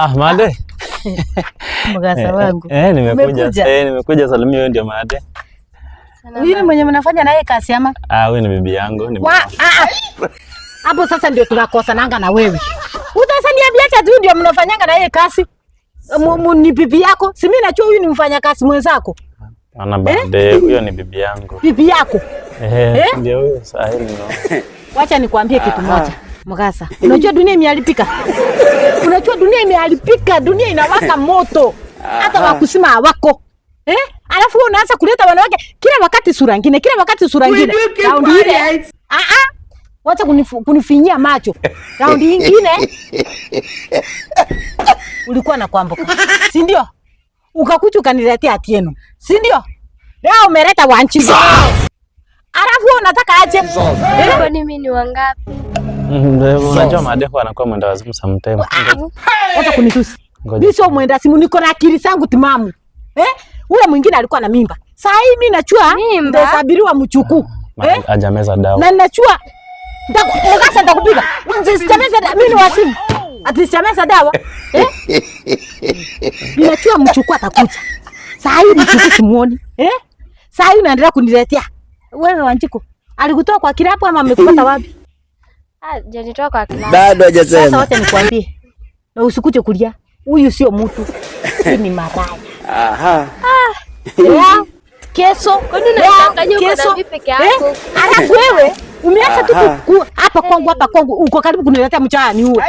Made. Mgasa wangu. Nimekuja salimia wewe ndio Made. Huyu mwenye mnafanya naye kazi ama? Huyu ni bibi yangu, Hapo sasa ndio tunakosa nanga na wewe. Sasa niambia acha tu ndio mnafanyanga naye kazi. Ni bibi yako? Si mimi najua huyu ni mfanyakazi mwenzako. Ana Made, huyo ni bibi yangu. Bibi yako? Ndio huyo Sahili no. Wacha nikwambie kitu moja. Mgasa, unajua dunia imeharibika. Unajua dunia imeharibika, dunia inawaka moto. Hata wakusima hawako. Alafu unaanza kuleta wanawake kila wakati sura nyingine, kila wakati sura nyingine. Raundi ile. Wacha kunifinyia macho. Raundi nyingine. Ulikuwa na kwamboka. Si ndio? Ukakuja ukaniletea Atieno. Si ndio? Leo umeleta Wanchigo. Alafu unataka aje? Kwa nini ni wangapi? Unajua Made anakuwa mwenda wazimu sometimes. Wacha kunitusi. Mimi sio mwenda simu, niko na akili zangu timamu. Ule mwingine alikuwa na mimba. Sasa hii mimi nachua ndasabiriwa mchuku. Hajameza dawa. Na nachua Mgasa nitakupiga. Msistemeza mimi ni wasimu. Atistemeza dawa. Ninachua mchuku atakuja. Sasa hii mchuku simuoni. Sasa hii unaendelea kuniletea. Wewe Wanjiko, alikutoa kwa kilabu ama amekupata wapi? Hajanitoa kwa kilabu. Bado hajasema. Sasa wacha nikwambie. Na usikuje kulia. Huyu sio mtu. Huyu ni maraya. Kesho. Kwani unachanganya uko na vipi peke yako? Alafu wewe umeanza tu hapa kwangu uko karibu kuniletea mchana huo.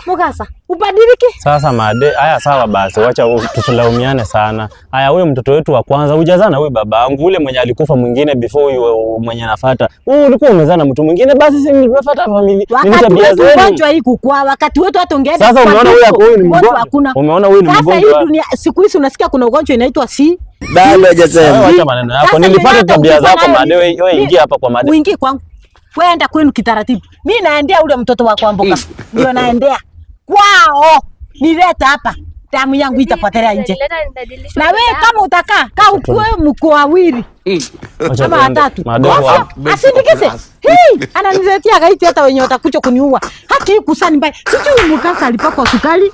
Mgasa, ubadilike. Sasa Made, haya sawa basi, wacha tusilaumiane sana. Haya huyo mtoto wetu wa kwanza hujazana wewe babangu, ule mwenye alikufa mwingine before huyo mwenye anafuata. Wewe ulikuwa umezana mtu mwingine basi si nimefuata familia. Ni tabia zenu. Ugonjwa hii kukua wakati wetu hata ungeenda. Sasa umeona huyu ni mgonjwa. Umeona huyu ni mgonjwa. Sasa hii dunia siku hizi unasikia kuna ugonjwa inaitwa C. Bado hajasema. Acha maneno yako. Nilifuata tabia zako Made, wewe ingia hapa kwa Made. Uingie kwangu. Wewe kwenu kitaratibu. Mimi naendea ule mtoto wa kwamboka. Ndio naendea. Kwao. Nileta hapa. Damu yangu itapotelea nje. Na wewe kama utakaa, kaa ukue mko wawili. Kama watatu. Asindikize. Ananiletea gaiti hata wenye watakuja kuniua. Haki kusani mbaya. Sijui Mgasa alipakwa sukari.